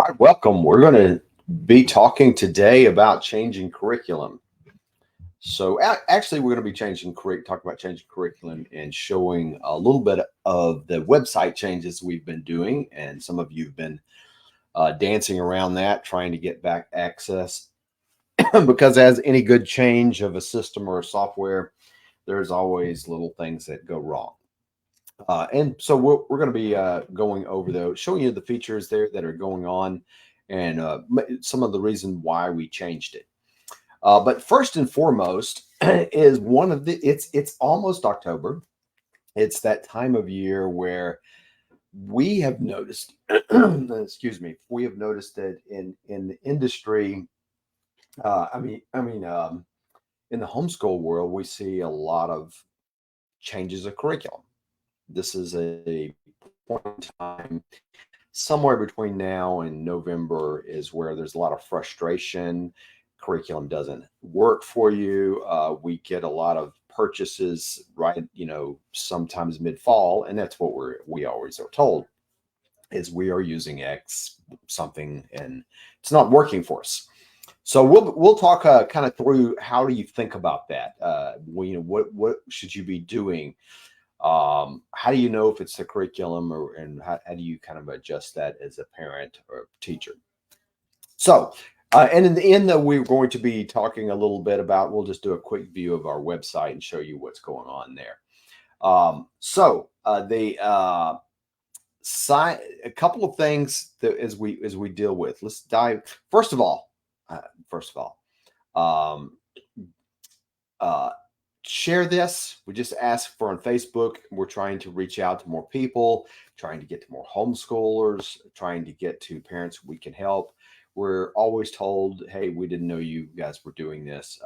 Hi, welcome. We're going to be talking today about changing curriculum. Actually, we're going to be talking about changing curriculum and showing a little bit of the website changes we've been doing. And some of you've been dancing around that, trying to get back access. Because as any good change of a system or a software, there's always little things that go wrong. And so we're going to be going over those, showing you the features there that are going on and some of the reason why we changed it. But first and foremost is it's almost October. It's that time of year where we have noticed, excuse me, we have noticed that in the industry, in the homeschool world, we see a lot of changes of curriculum. This is a point in time somewhere between now and November is where there's a lot of frustration. Curriculum doesn't work for you. We get a lot of purchases, right? Sometimes mid fall, and that's what we always are told is we are using X something and it's not working for us. So we'll talk kind of through how do you think about that? What should you be doing? How do you know if it's the curriculum and how do you kind of adjust that as a parent or teacher? And in the end, though, we're going to be talking a little bit about, we'll just do a quick view of our website and show you what's going on there. The sign, a couple of things that as we deal with, let's dive. First of all, um, uh, share this. We just ask for on Facebook. We're trying to reach out to more people, trying to get to more homeschoolers, trying to get to parents we can help. We're always told, hey, we didn't know you guys were doing this.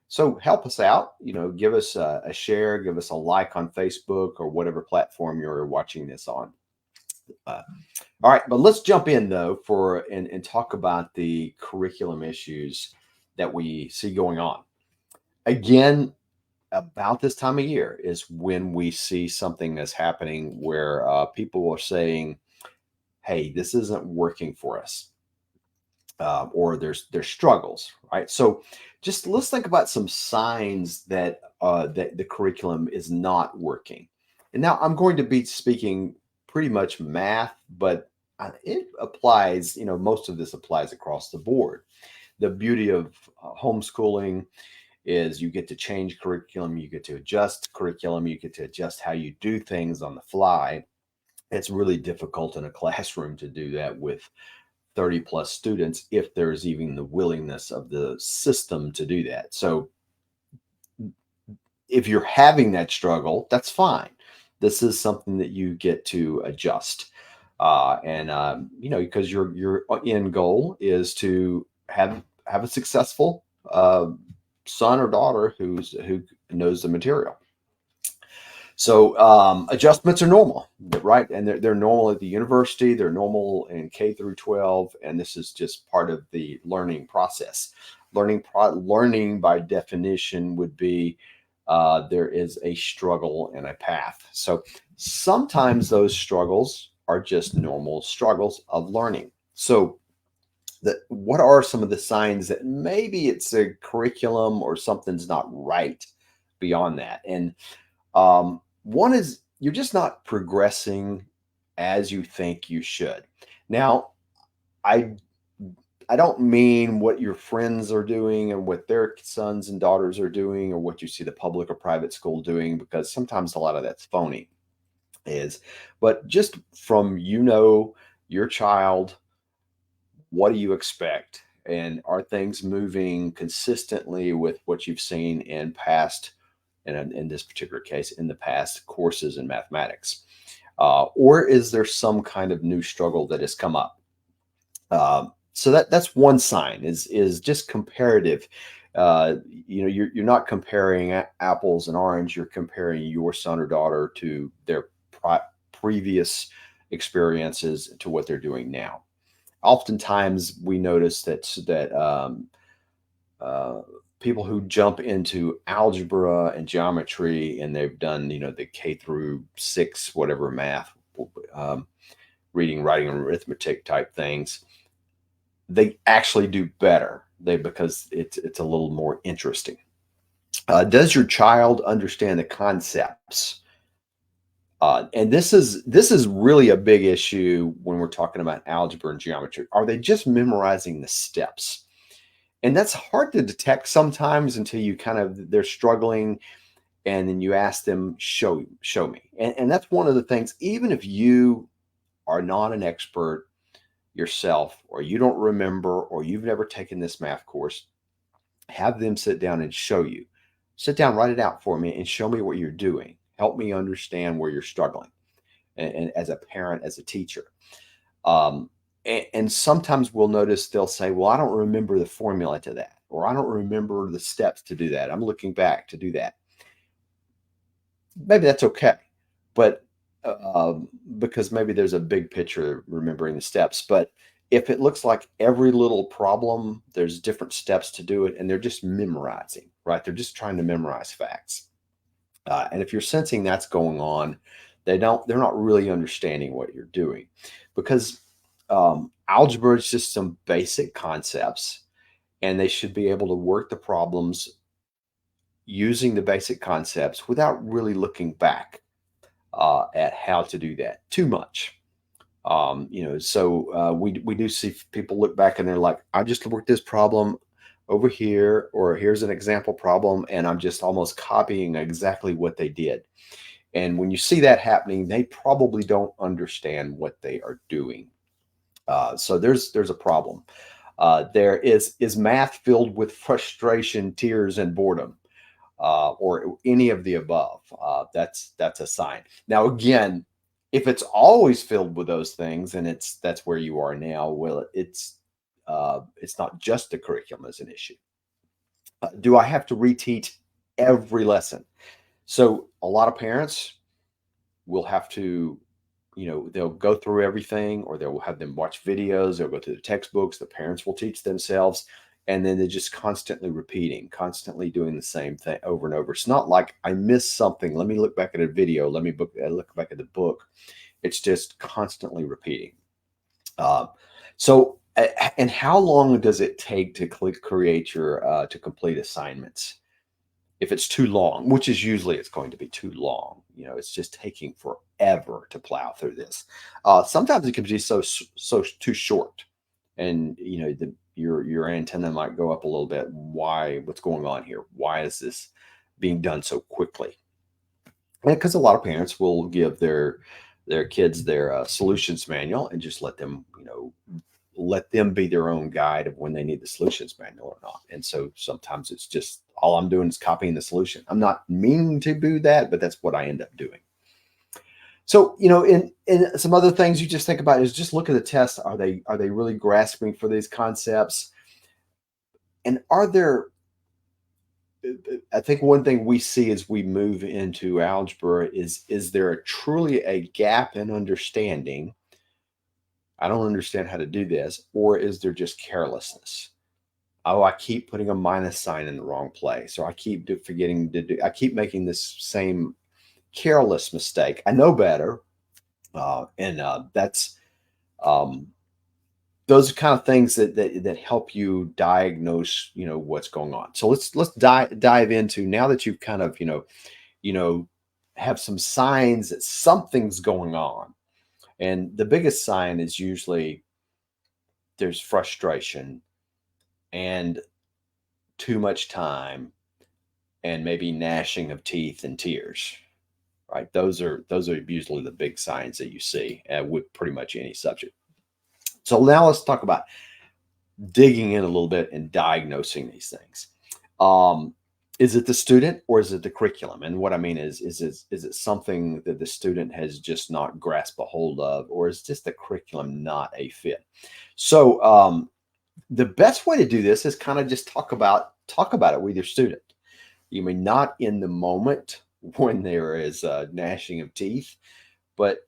So help us out. Give us a share, give us a like on Facebook or whatever platform you're watching this on. Uh, all right, but let's jump in though and talk about the curriculum issues that we see going on. Again, about this time of year is when we see something that's happening where people are saying, "Hey, this isn't working for us," or there's struggles, right? So, just let's think about some signs that the curriculum is not working. And now I'm going to be speaking pretty much math, but it applies. Most of this applies across the board. The beauty of homeschooling is you get to change curriculum, you get to adjust curriculum, you get to adjust how you do things on the fly. It's really difficult in a classroom to do that with 30 plus students if there's even the willingness of the system to do that. So if you're having that struggle, that's fine. This is something that you get to adjust. Because your end goal is to have a successful son or daughter who knows the material. So adjustments are normal, right? And they're normal at the university. They're normal in K through 12, and this is just part of the learning process. Learning by definition would be there is a struggle and a path. So sometimes those struggles are just normal struggles of learning. So what are some of the signs that maybe it's a curriculum or something's not right beyond that? And one is you're just not progressing as you think you should. Now, I I don't mean what your friends are doing and what their sons and daughters are doing or what you see the public or private school doing, because sometimes a lot of that's phony is, but just from your child, what do you expect? And are things moving consistently with what you've seen in past, and in this particular case, in the past courses in mathematics? Or is there some kind of new struggle that has come up? So that's one sign is just comparative. You're not comparing apples and orange. You're comparing your son or daughter to their previous experiences to what they're doing now. Oftentimes, we notice that uh, people who jump into algebra and geometry and they've done the K through 6 whatever math. Um, reading, writing, and arithmetic type things, they actually do better. Because it's a little more interesting. Does your child understand the concepts? And this is really a big issue when we're talking about algebra and geometry. Are they just memorizing the steps? And that's hard to detect sometimes until you they're struggling, and then you ask them, show me. And that's one of the things, even if you are not an expert yourself, or you don't remember, or you've never taken this math course, have them sit down and show you. Sit down, write it out for me, and show me what you're doing. Help me understand where you're struggling. And as a parent, as a teacher. And sometimes we'll notice they'll say, well, I don't remember the formula to that, or I don't remember the steps to do that. I'm looking back to do that. Maybe that's okay. But because maybe there's a big picture remembering the steps. But if it looks like every little problem, there's different steps to do it, and they're just memorizing, right? They're just trying to memorize facts. And if you're sensing that's going on, they're not really understanding what you're doing, because algebra is just some basic concepts, and they should be able to work the problems using the basic concepts without really looking back at how to do that too much. So we do see people look back and they're like, I just worked this problem over here, or here's an example problem, and I'm just almost copying exactly what they did. And when you see that happening, they probably don't understand what they are doing. So there's a problem. There is math filled with frustration, tears, and boredom, or any of the above. That's a sign. Now, again, if it's always filled with those things, and that's where you are now, well, it's not just the curriculum as an issue. Do I have to reteach every lesson? So a lot of parents will have to, they'll go through everything, or they'll have them watch videos, they'll go through the textbooks, the parents will teach themselves, and then they're just constantly repeating, constantly doing the same thing over and over. It's not like I missed something, let me look back at a video, let me look back at the book. It's just constantly repeating. And how long does it take to create your to complete assignments? If it's too long, which is usually it's going to be too long, it's just taking forever to plow through this. Sometimes it can be so too short, and your antenna might go up a little bit. What's going on here? Why is this being done so quickly? And because a lot of parents will give their kids their solutions manual and just let them be their own guide of when they need the solutions manual or not. And so sometimes it's just all I'm doing is copying the solution. I'm not meaning to do that, but that's what I end up doing. So, in some other things you just think about is just look at the test. Are they really grasping for these concepts? And I think one thing we see as we move into algebra is there truly a gap in understanding? I don't understand how to do this. Or is there just carelessness? Oh, I keep putting a minus sign in the wrong place, or I keep forgetting to do, I keep making this same careless mistake. I know better. And that's, those are kind of things that help you diagnose, what's going on. So let's dive into, now that you've kind of, have some signs that something's going on. And the biggest sign is usually there's frustration and too much time, and maybe gnashing of teeth and tears, right? Those are usually the big signs that you see with pretty much any subject. So now let's talk about digging in a little bit and diagnosing these things. Is it the student, or is it the curriculum? And what I mean is it something that the student has just not grasped a hold of, or is just the curriculum not a fit? So the best way to do this is kind of just talk about it with your student. You may not in the moment when there is gnashing of teeth, but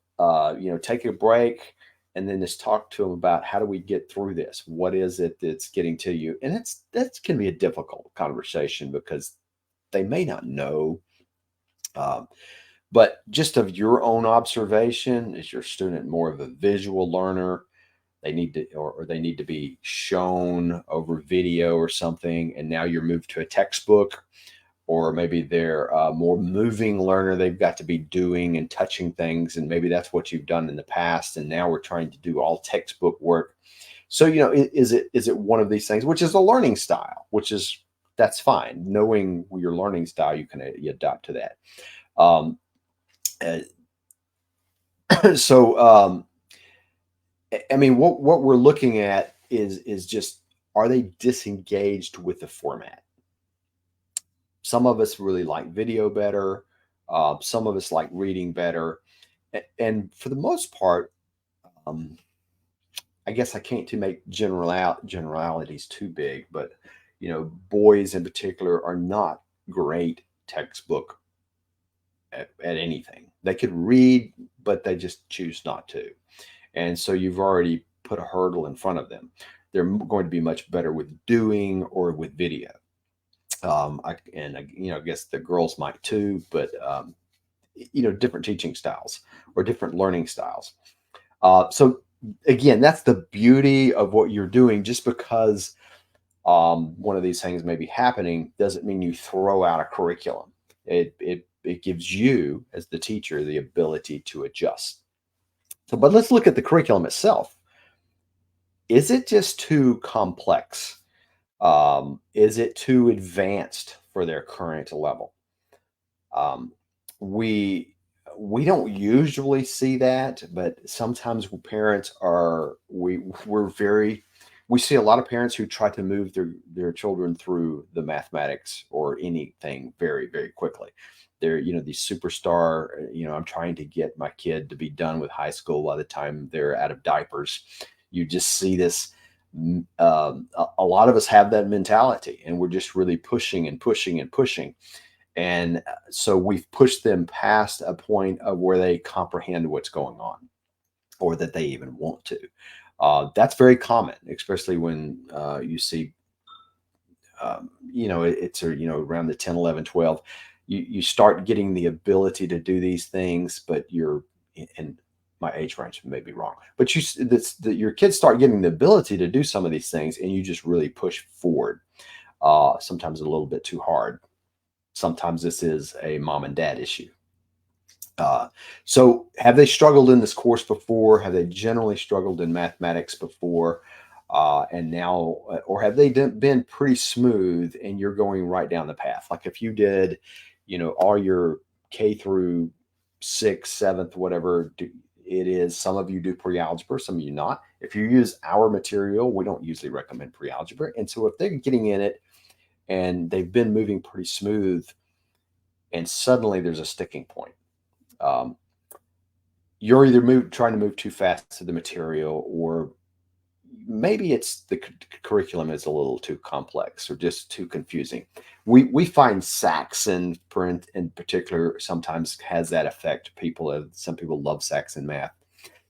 take a break and then just talk to them about, how do we get through this? What is it that's getting to you? And that can be a difficult conversation because they may not know. But just of your own observation, is your student more of a visual learner? They need to, or they need to be shown over video or something, and now you're moved to a textbook, or maybe they're a more moving learner. They've got to be doing and touching things, and maybe that's what you've done in the past, and now we're trying to do all textbook work. So, is it one of these things, which is a learning style, which is that's fine. Knowing your learning style, you adapt to that. Um, uh, so, I mean, what we're looking at is just, are they disengaged with the format? Some of us really like video better. Some of us like reading better, and for the most part, um, I guess I can't to make generalities too big, but boys in particular are not great textbook at anything. They could read, but they just choose not to. And so you've already put a hurdle in front of them. They're going to be much better with doing or with video. I guess the girls might too, but different teaching styles or different learning styles. So again, that's the beauty of what you're doing. Just because one of these things may be happening doesn't mean you throw out a curriculum. It gives you, as the teacher, the ability to adjust. So, but let's look at the curriculum itself. Is it just too complex? Is it too advanced for their current level? Um, we we don't usually see that, but sometimes parents are we're very we see a lot of parents who try to move their children through the mathematics or anything very, very quickly. They're, these superstar, I'm trying to get my kid to be done with high school by the time they're out of diapers. You just see this. A lot of us have that mentality, and we're just really pushing and pushing and pushing. And so we've pushed them past a point of where they comprehend what's going on, or that they even want to. That's very common, especially when you see, around the 10, 11, 12. You start getting the ability to do these things, but and my age range may be wrong, but your kids start getting the ability to do some of these things, and you just really push forward. Sometimes a little bit too hard. Sometimes this is a mom and dad issue. So have they struggled in this course before? Have they generally struggled in mathematics before? And now, or have they been pretty smooth and you're going right down the path? Like if you did, all your K through sixth, seventh, whatever it is, some of you do pre-algebra, some of you not. If you use our material, we don't usually recommend pre-algebra. And so if they're getting in it and they've been moving pretty smooth and suddenly there's a sticking point, um, you're either trying to move too fast to the material, or maybe it's the curriculum is a little too complex or just too confusing. We find Saxon, in particular, sometimes has that effect. Some people love Saxon math.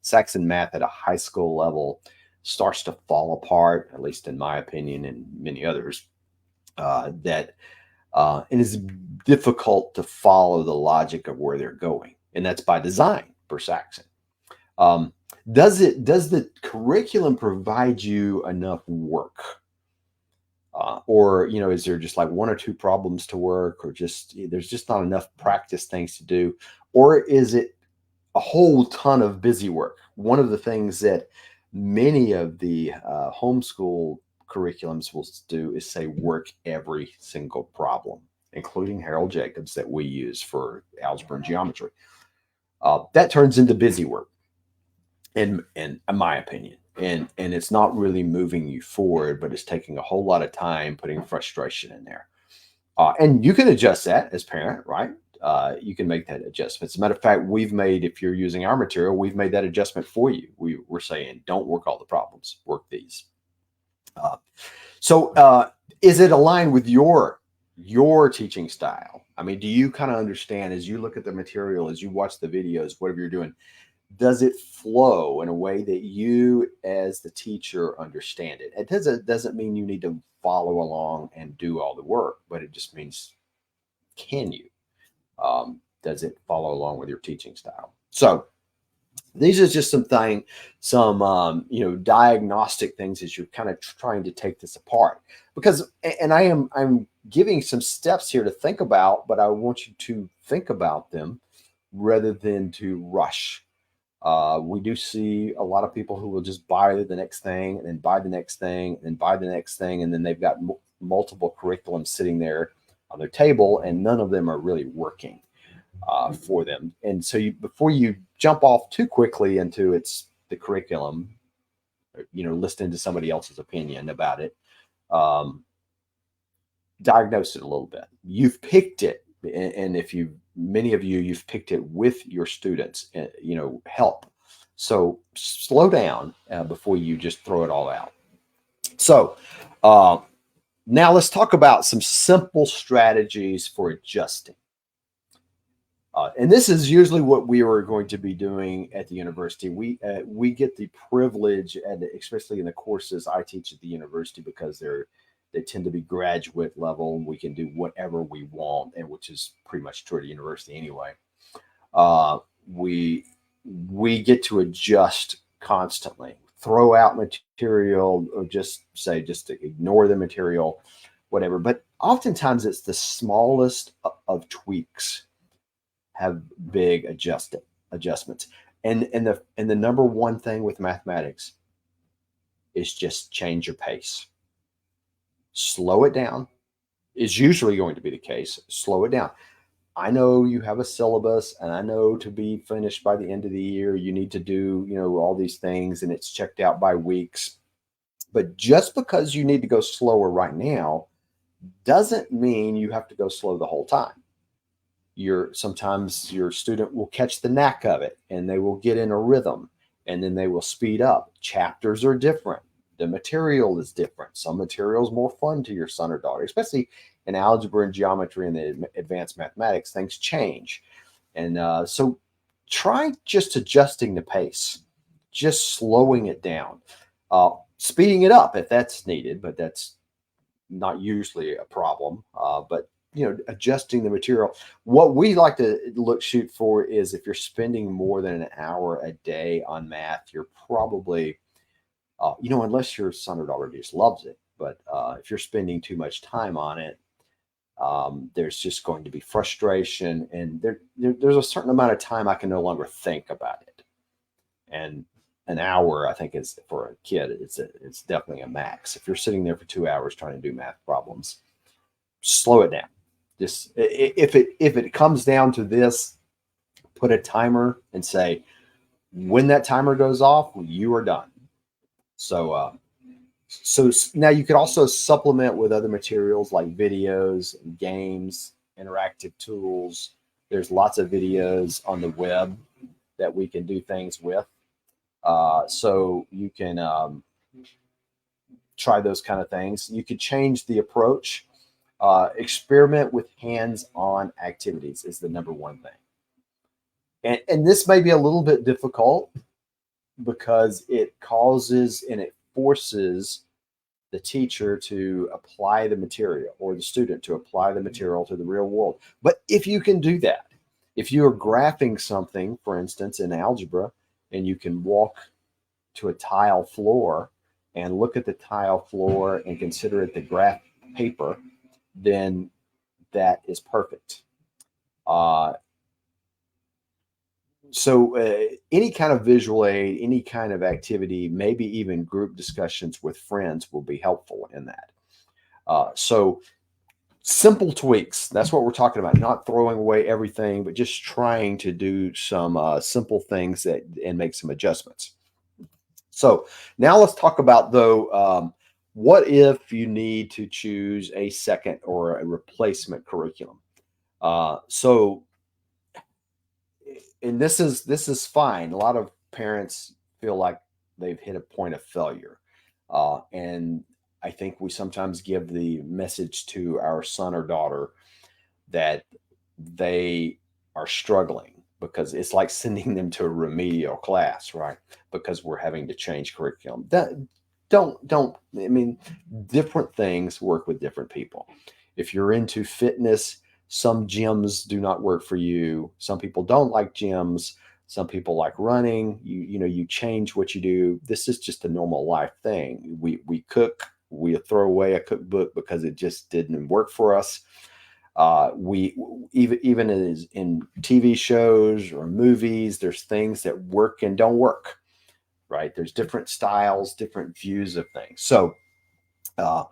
Saxon math at a high school level starts to fall apart, at least in my opinion, and many others. And it's difficult to follow the logic of where they're going, and that's by design for Saxon. Um, does the curriculum provide you enough work, or is there just like one or two problems to work, or just there's just not enough practice things to do, or is it a whole ton of busy work? One of the things that many of the homeschool curriculums will do is say work every single problem, including Harold Jacobs that we use for algebra and geometry. That turns into busy work, in my opinion, and it's not really moving you forward, but it's taking a whole lot of time, putting frustration in there. And you can adjust that as parent, right? You can make that adjustment. As a matter of fact, if you're using our material, we've made that adjustment for you. We're saying, don't work all the problems, work these. So is it aligned with your teaching style? I mean, do you kind of understand, as you look at the material, as you watch the videos, whatever you're doing, does it flow in a way that you as the teacher understand it? It doesn't mean you need to follow along and do all the work, but it just means, can you? does it follow along with your teaching style? So these are just some diagnostic things as you're kind of trying to take this apart. Because, and I'm giving some steps here to think about, but I want you to think about them rather than to rush. We do see a lot of people who will just buy the next thing and then buy the next thing and buy the next thing, and then they've got multiple curriculums sitting there on their table, and none of them are really working for them. And so before you jump off too quickly into the curriculum, listening to somebody else's opinion about it, diagnose it a little bit. You've picked it, and if many of you've picked it with your students, help. So slow down before you just throw it all out. So now let's talk about some simple strategies for adjusting. And this is usually what we are going to be doing at the university. We get the privilege, and especially in the courses I teach at the university, because they tend to be graduate level. We can do whatever we want, and which is pretty much true at the university anyway. We get to adjust constantly, throw out material, or just ignore the material, whatever. But oftentimes it's the smallest of tweaks have big adjustments. And the number one thing with mathematics is just change your pace. Slow it down is usually going to be the case. Slow it down. I know you have a syllabus, and I know to be finished by the end of the year, you need to do, all these things, and it's checked out by weeks. But just because you need to go slower right now doesn't mean you have to go slow the whole time. Sometimes your student will catch the knack of it, and they will get in a rhythm, and then they will speed up. Chapters are different. The material is different. Some material is more fun to your son or daughter, especially in algebra and geometry and the advanced mathematics. Things change. And so try just adjusting the pace, just slowing it down, speeding it up if that's needed, but that's not usually a problem. But adjusting the material. What we like to shoot for is, if you're spending more than an hour a day on math, you're probably, unless your son or daughter just loves it. But if you're spending too much time on it, there's just going to be frustration, and there's a certain amount of time I can no longer think about it. And an hour, I think, is, for a kid, it's definitely a max. If you're sitting there for 2 hours trying to do math problems, slow it down. Just if it comes down to this, put a timer and say, when that timer goes off, you are done. So now you could also supplement with other materials like videos, games, interactive tools. There's lots of videos on the web that we can do things with. So you can try those kind of things. You could change the approach. Experiment with hands-on activities is the number one thing. And this may be a little bit difficult because it causes and it forces the teacher to apply the material, or the student to apply the material to the real world. But if you can do that, if you are graphing something, for instance, in algebra, and you can walk to a tile floor and look at the tile floor and consider it the graph paper, then that is perfect. So any kind of visual aid, any kind of activity, maybe even group discussions with friends will be helpful in that. So simple tweaks, that's what we're talking about, not throwing away everything, but just trying to do some simple things and make some adjustments. So now let's talk about, though, what if you need to choose a second or a replacement curriculum? And this is fine. A lot of parents feel like they've hit a point of failure. And I think we sometimes give the message to our son or daughter that they are struggling, because it's like sending them to a remedial class, right? Because we're having to change curriculum. I mean, different things work with different people. If you're into fitness, Some gyms do not work for you. Some people don't like gyms. Some people like running. You change what you do. This is just a normal life thing. We cook. We throw away a cookbook because it just didn't work for us. We even as in TV shows or movies, there's things that work and don't work, right? There's different styles, different views of things. So uh,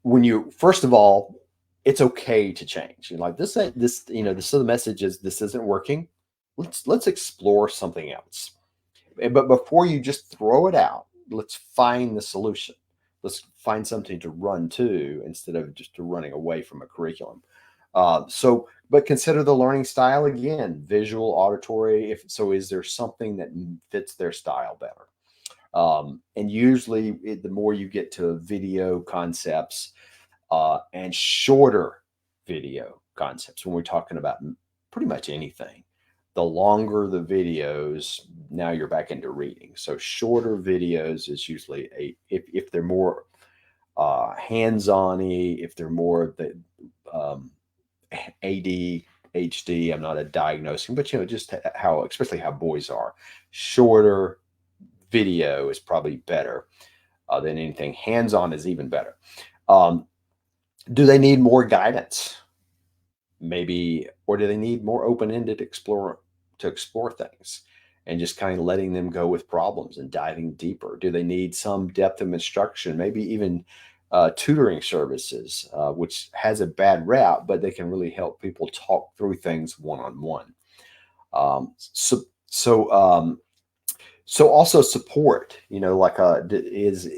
when you first of all, it's okay to change. You're like this, this so the message is this isn't working. Let's explore something else. But before you just throw it out, let's find the solution. Let's find something to run to instead of just running away from a curriculum. But consider the learning style again, visual, auditory. If so, is there something that fits their style better? And usually, the more you get to video concepts and shorter video concepts, when we're talking about pretty much anything, the longer the videos, now you're back into reading. So shorter videos is usually if they're more hands-on-y, if they're more the um, ADHD. I'm not a diagnosing, but just how, especially how boys are. Shorter video is probably better than anything. Hands-on is even better. Um, do they need more guidance? Maybe, or do they need more open-ended explore things and just kind of letting them go with problems and diving deeper? Do they need some depth of instruction, maybe even tutoring services, which has a bad rap, but they can really help people talk through things one-on-one. um, so so so also support, like is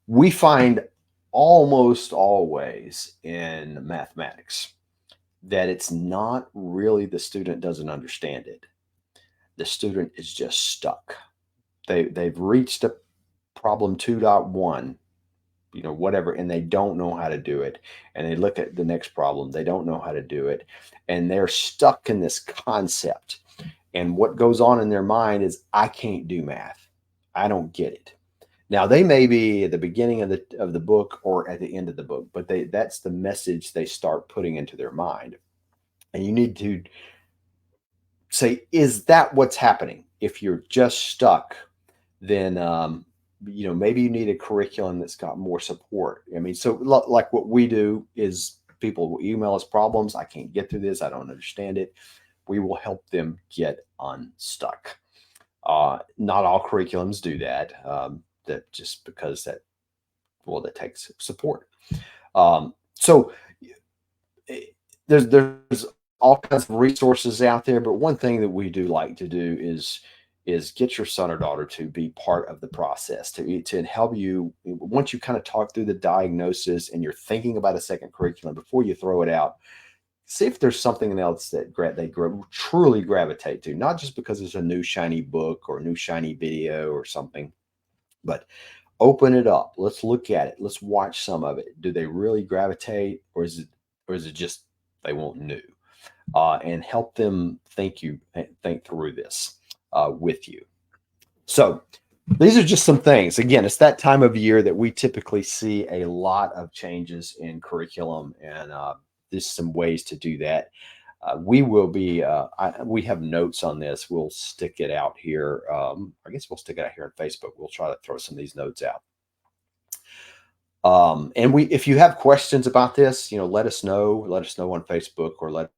we find almost always in mathematics that it's not really the student doesn't understand it. The student is just stuck. They've reached a problem 2.1, whatever, and they don't know how to do it. And they look at the next problem, they don't know how to do it, and they're stuck in this concept. And what goes on in their mind is, I can't do math. I don't get it. Now they may be at the beginning of the book or at the end of the book, but that's the message they start putting into their mind. And you need to say, is that what's happening? If you're just stuck, then maybe you need a curriculum that's got more support. I mean, so like what we do is people will email us problems. I can't get through this. I don't understand it. We will help them get unstuck. Not all curriculums do that. That just because that takes support. So eh, there's all kinds of resources out there, but one thing that we do like to do is get your son or daughter to be part of the process, to help you once you kind of talk through the diagnosis and you're thinking about a second curriculum before you throw it out. See if there's something else that truly gravitate to, not just because it's a new shiny book or a new shiny video or something, but open it up. Let's look at it. Let's watch some of it. Do they really gravitate, or is it just they want new? And help them think through this with you. So these are just some things. Again, it's that time of year that we typically see a lot of changes in curriculum, and there's some ways to do that. We have notes on this. We'll stick it out here. I guess we'll stick it out here on Facebook. We'll try to throw some of these notes out. And if you have questions about this, let us know. Let us know on Facebook, or let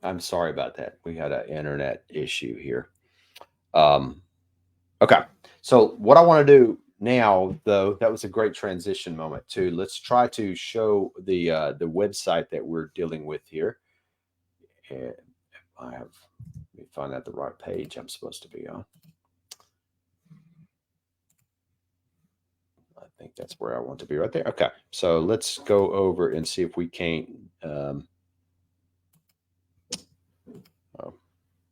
I'm sorry about that. We had an internet issue here. Um, okay. So what I want to do now, though, that was a great transition moment too. Let's try to show the website that we're dealing with here. And I have, let me find out the right page I'm supposed to be on. I think that's where I want to be, right there. Okay. So let's go over and see if we can't. Oh,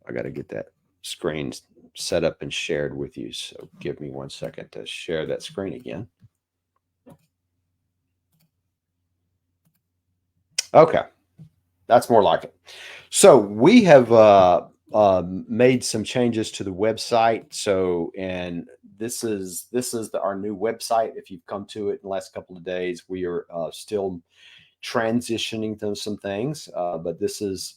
I got to get that screen set up and shared with you. So give me 1 second to share that screen again. Okay, that's more like it. So we have made some changes to the website. So, and this is our new website. If you've come to it in the last couple of days, we are still transitioning to some things, but this is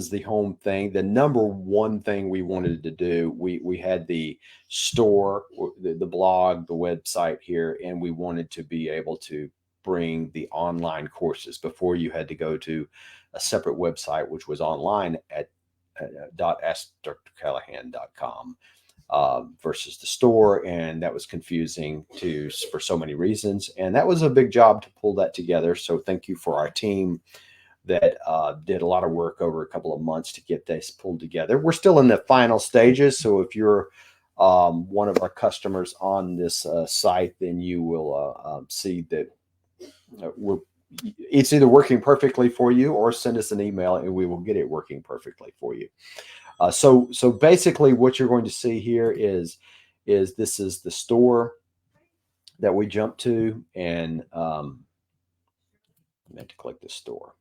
the home thing. The number one thing we wanted to do, we had the store, the blog, the website here, and we wanted to be able to bring the online courses. Before, you had to go to a separate website, which was online at .askdrcallahan.com versus the store, and that was confusing for so many reasons. And that was a big job to pull that together. So thank you for our team that did a lot of work over a couple of months to get this pulled together. We're still in the final stages. So if you're one of our customers on this site, then you will see that it's either working perfectly for you, or send us an email and we will get it working perfectly for you. So basically what you're going to see here is this is the store that we jump to, and I meant to click the store.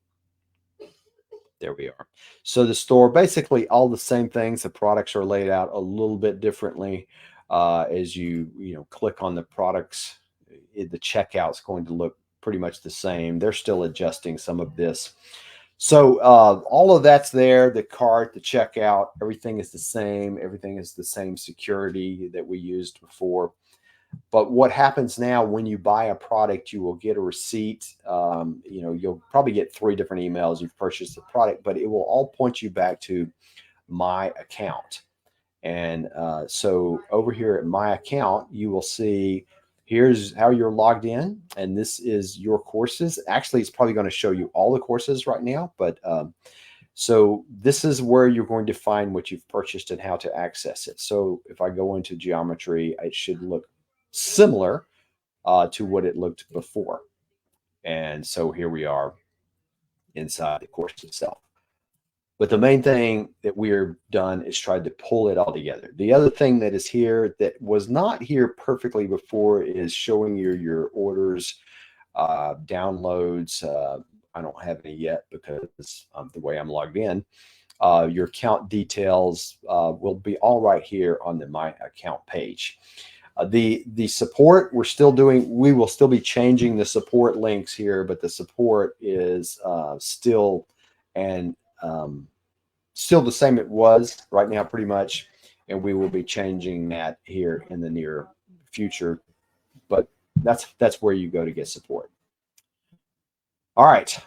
There we are. So the store, basically all the same things. The products are laid out a little bit differently. As you click on the products, the checkout's going to look pretty much the same. They're still adjusting some of this. So all of that's there. The cart, the checkout, everything is the same. Everything is the same security that we used before. But what happens now, when you buy a product, you will get a receipt. You'll probably get 3 different emails. You've purchased the product, but it will all point you back to my account. And so over here at my account, you will see here's how you're logged in, and this is your courses. Actually, it's probably going to show you all the courses right now, but so this is where you're going to find what you've purchased and how to access it. So if I go into geometry, it should look similar to what it looked before. And so here we are inside the course itself. But the main thing that we're done is tried to pull it all together. The other thing that is here that was not here perfectly before is showing your orders, downloads. I don't have any yet because the way I'm logged in. Your account details will be all right here on the My Account page. The support, we will still be changing the support links here, but the support is still the same it was right now, pretty much. And we will be changing that here in the near future. But that's where you go to get support. All right.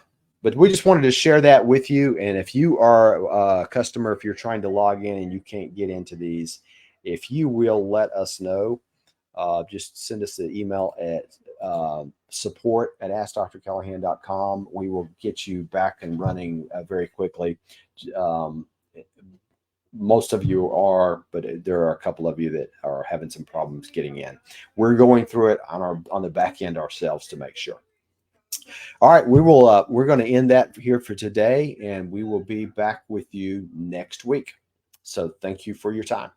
But we just wanted to share that with you. And if you are a customer, if you're trying to log in and you can't get into these, if you will let us know, just send us an email at support@askdrcallahan.com. We will get you back and running very quickly. Most of you are, but there are a couple of you that are having some problems getting in. We're going through it on the back end ourselves to make sure. All right, we're going to end that here for today, and we will be back with you next week. So thank you for your time.